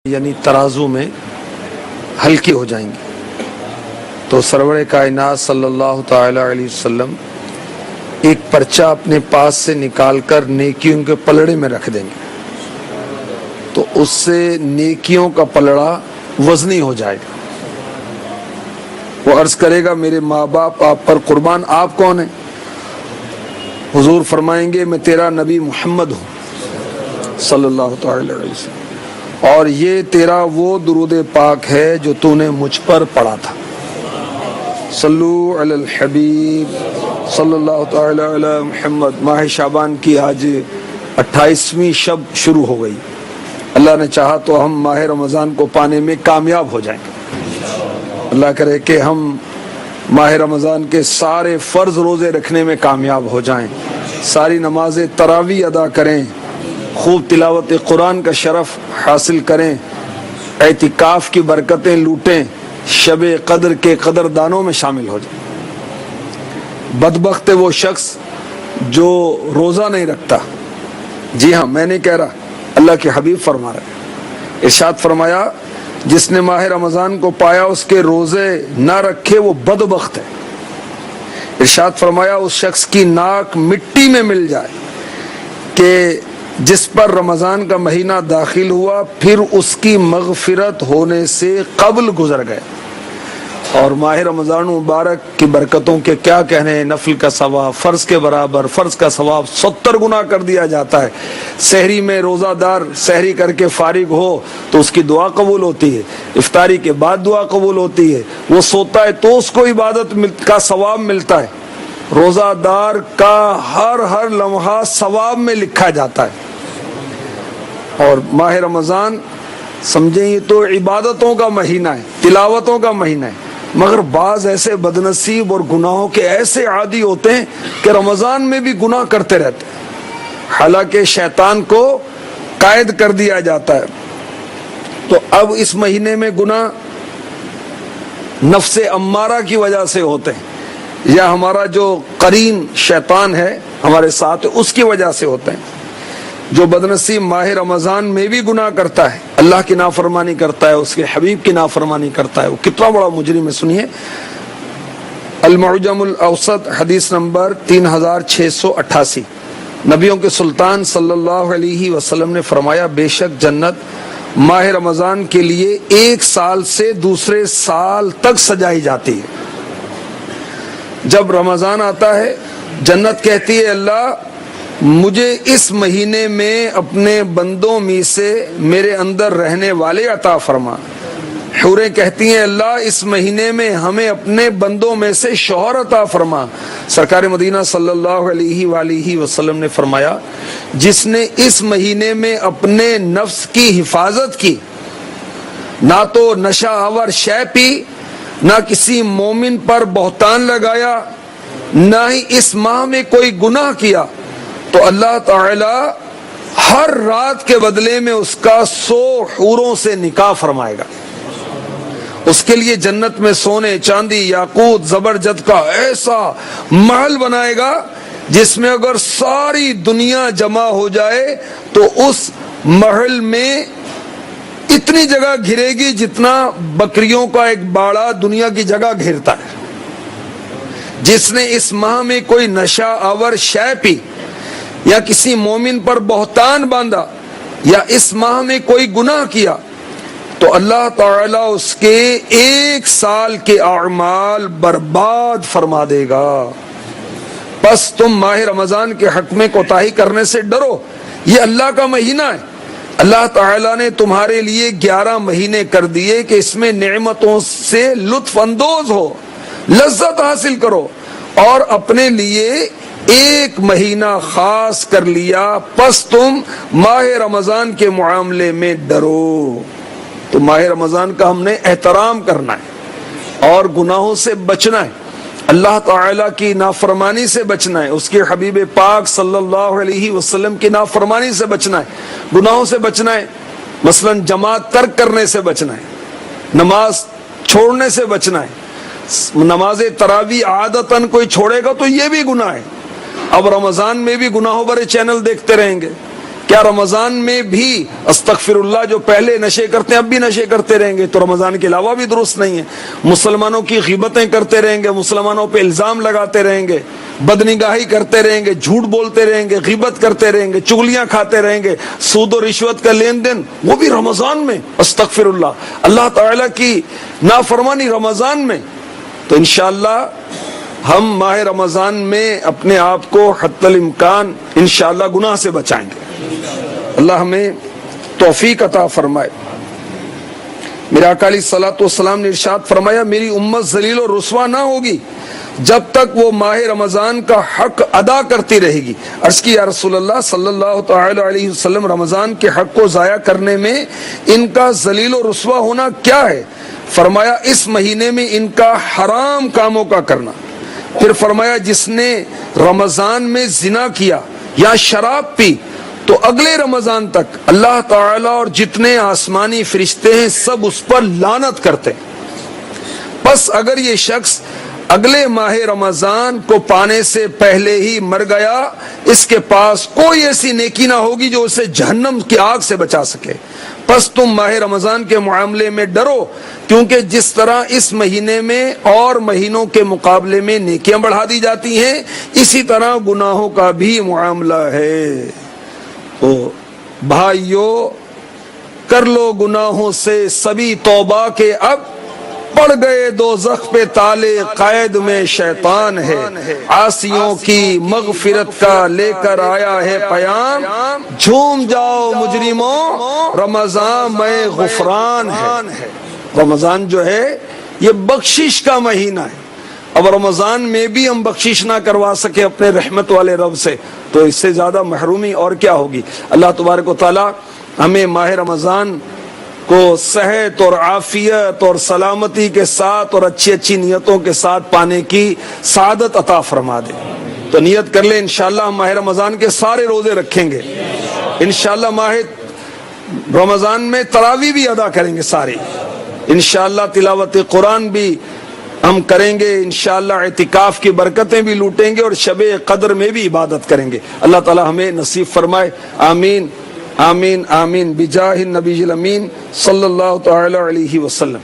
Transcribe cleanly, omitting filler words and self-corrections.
یعنی ترازو میں ہلکی ہو جائیں گی۔ تو سرور کائنات صلی اللہ تعالی علیہ وسلم ایک پرچہ اپنے پاس سے نکال کر نیکیوں کے پلڑے میں رکھ دیں گے، تو اس سے نیکیوں کا پلڑا وزنی ہو جائے گا۔ وہ عرض کرے گا میرے ماں باپ آپ پر قربان، آپ کون ہیں؟ حضور فرمائیں گے میں تیرا نبی محمد ہوں صلی اللہ تعالی علیہ وسلم، اور یہ تیرا وہ درود پاک ہے جو تو نے مجھ پر پڑھا تھا۔ صلو علی الحبیب صلی اللہ تعالی علی محمد۔ ماہ شعبان کی آج 28ویں شب شروع ہو گئی۔ اللہ نے چاہا تو ہم ماہ رمضان کو پانے میں کامیاب ہو جائیں گے۔ اللہ کرے کہ ہم ماہ رمضان کے سارے فرض روزے رکھنے میں کامیاب ہو جائیں، ساری نماز تراویح ادا کریں، خوب تلاوت قرآن کا شرف حاصل کریں، اعتکاف کی برکتیں لوٹیں، شب قدر کے قدردانوں میں شامل ہو جائیں۔ بدبخت ہے وہ شخص جو روزہ نہیں رکھتا۔ جی ہاں، میں نہیں کہہ رہا، اللہ کے حبیب فرما رہے ہیں۔ ارشاد فرمایا جس نے ماہ رمضان کو پایا اس کے روزے نہ رکھے وہ بدبخت ہے۔ ارشاد فرمایا اس شخص کی ناک مٹی میں مل جائے کہ جس پر رمضان کا مہینہ داخل ہوا پھر اس کی مغفرت ہونے سے قبل گزر گئے۔ اور ماہ رمضان مبارک کی برکتوں کے کیا کہنے ہیں، نفل کا ثواب فرض کے برابر، فرض کا ثواب 70 گنا کر دیا جاتا ہے۔ سحری میں روزہ دار سحری کر کے فارغ ہو تو اس کی دعا قبول ہوتی ہے، افطاری کے بعد دعا قبول ہوتی ہے، وہ سوتا ہے تو اس کو عبادت کا ثواب ملتا ہے۔ روزہ دار کا ہر لمحہ ثواب میں لکھا جاتا ہے۔ اور ماہ رمضان سمجھیں یہ تو عبادتوں کا مہینہ ہے، تلاوتوں کا مہینہ ہے، مگر بعض ایسے بدنصیب اور گناہوں کے ایسے عادی ہوتے ہیں کہ رمضان میں بھی گناہ کرتے رہتے ہیں، حالانکہ شیطان کو قید کر دیا جاتا ہے۔ تو اب اس مہینے میں گناہ نفس امارہ کی وجہ سے ہوتے ہیں، یا ہمارا جو قرین شیطان ہے ہمارے ساتھ اس کی وجہ سے ہوتے ہیں۔ جو بدنصیب ماہ رمضان میں بھی گناہ کرتا ہے، اللہ کی نافرمانی کرتا ہے، اس کے حبیب کی نافرمانی کرتا ہے، وہ کتنا بڑا مجرم ہے۔ سنیے المعجم الاوسط حدیث نمبر 3688، نبیوں کے سلطان صلی اللہ علیہ وسلم نے فرمایا بے شک جنت ماہ رمضان کے لیے 1 سال سے دوسرے سال تک سجائی جاتی ہے۔ جب رمضان آتا ہے جنت کہتی ہے اللہ مجھے اس مہینے میں اپنے بندوں میں سے میرے اندر رہنے والے عطا فرما۔ حوریں کہتی ہیں اللہ اس مہینے میں ہمیں اپنے بندوں میں سے شوہر عطا فرما۔ سرکار مدینہ صلی اللہ علیہ وآلہ وسلم نے فرمایا جس نے اس مہینے میں اپنے نفس کی حفاظت کی، نہ تو نشہ آور شے پی، نہ کسی مومن پر بہتان لگایا، نہ ہی اس ماہ میں کوئی گناہ کیا، تو اللہ تعالی ہر رات کے بدلے میں اس کا 100 حوروں سے نکاح فرمائے گا۔ اس کے لیے جنت میں سونے چاندی یاقوت زبرجد کا ایسا محل بنائے گا جس میں اگر ساری دنیا جمع ہو جائے تو اس محل میں اتنی جگہ گھرے گی جتنا بکریوں کا ایک باڑا دنیا کی جگہ گھیرتا ہے۔ جس نے اس ماہ میں کوئی نشہ آور شے پی یا کسی مومن پر بہتان باندھا یا اس ماہ میں کوئی گناہ کیا تو اللہ تعالیٰ اس کے 1 سال کے اعمال برباد فرما دے گا۔ پس تم ماہ رمضان کے حق میں کوتاہی کرنے سے ڈرو، یہ اللہ کا مہینہ ہے۔ اللہ تعالیٰ نے تمہارے لیے 11 مہینے کر دیے کہ اس میں نعمتوں سے لطف اندوز ہو، لذت حاصل کرو، اور اپنے لیے 1 مہینہ خاص کر لیا، پس تم ماہ رمضان کے معاملے میں ڈرو۔ تو ماہ رمضان کا ہم نے احترام کرنا ہے اور گناہوں سے بچنا ہے، اللہ تعالیٰ کی نافرمانی سے بچنا ہے، اس کے حبیب پاک صلی اللہ علیہ وسلم کی نافرمانی سے بچنا ہے، گناہوں سے بچنا ہے، مثلا جماعت ترک کرنے سے بچنا ہے، نماز چھوڑنے سے بچنا ہے۔ نماز تراویح عادتاً کوئی چھوڑے گا تو یہ بھی گناہ ہے۔ اب رمضان میں بھی گناہوں بھرے چینل دیکھتے رہیں گے، کیا رمضان میں بھی استغفر اللہ جو پہلے نشے کرتے ہیں اب بھی نشے کرتے رہیں گے؟ تو رمضان کے علاوہ بھی درست نہیں ہے. مسلمانوں کی غیبتیں کرتے رہیں گے، مسلمانوں پہ الزام لگاتے رہیں گے، بدنگاہی کرتے رہیں گے، جھوٹ بولتے رہیں گے، غیبت کرتے رہیں گے، چغلیاں کھاتے رہیں گے، سود و رشوت کا لین دین، وہ بھی رمضان میں، استغفر اللہ، اللہ تعالیٰ کی نافرمانی رمضان میں. تو انشاءاللہ ہم ماہ رمضان میں اپنے آپ کو حتی الامکان انشاءاللہ گناہ سے بچائیں گے. اللہ ہمیں توفیق عطا فرمائے. میرے آقا علیہ الصلوۃ والسلام نے ارشاد فرمایا میری امت ذلیل و رسوا نہ ہوگی جب تک وہ ماہ رمضان کا حق ادا کرتی رہے گی. عرض کی یا رسول اللہ صلی اللہ تعالی علیہ وسلم رمضان کے حق کو ضائع کرنے میں ان کا ذلیل و رسوا ہونا کیا ہے؟ فرمایا اس مہینے میں ان کا حرام کاموں کا کرنا. پھر فرمایا جس نے رمضان میں زنا کیا یا شراب پی تو اگلے رمضان تک اللہ تعالیٰ اور جتنے آسمانی فرشتے ہیں سب اس پر لعنت کرتے. پس اگر یہ شخص اگلے ماہ رمضان کو پانے سے پہلے ہی مر گیا اس کے پاس کوئی ایسی نیکی نہ ہوگی جو اسے جہنم کی آگ سے بچا سکے. پس تم ماہ رمضان کے معاملے میں ڈرو کیونکہ جس طرح اس مہینے میں اور مہینوں کے مقابلے میں نیکیاں بڑھا دی جاتی ہیں اسی طرح گناہوں کا بھی معاملہ ہے. بھائیو کر لو گناہوں سے سبھی توبہ کے اب پڑ گئے دوزخ پہ تالے قید میں شیطان ہے. عاصیوں کی مغفرت کا لے کر آیا ہے پیام جھوم جاؤ مجرموں رمضان میں غفران ہے. رمضان جو ہے یہ بخشش کا مہینہ ہے. اب رمضان میں بھی ہم بخشش نہ کروا سکے اپنے رحمت والے رب سے تو اس سے زیادہ محرومی اور کیا ہوگی. اللہ تبارک و تعالی ہمیں ماہ رمضان کو صحت اور عافیت اور سلامتی کے ساتھ اور اچھی اچھی نیتوں کے ساتھ پانے کی سعادت عطا فرما دے. تو نیت کر لیں انشاءاللہ ہم ماہ رمضان کے سارے روزے رکھیں گے. انشاءاللہ ماہ رمضان میں تراویح بھی ادا کریں گے سارے. انشاءاللہ تلاوت قرآن بھی ہم کریں گے. انشاءاللہ اعتکاف کی برکتیں بھی لوٹیں گے اور شب قدر میں بھی عبادت کریں گے. اللہ تعالی ہمیں نصیب فرمائے. آمین آمین آمین بجاہ النبی الامین صلی اللہ تعالی علیہ وسلم.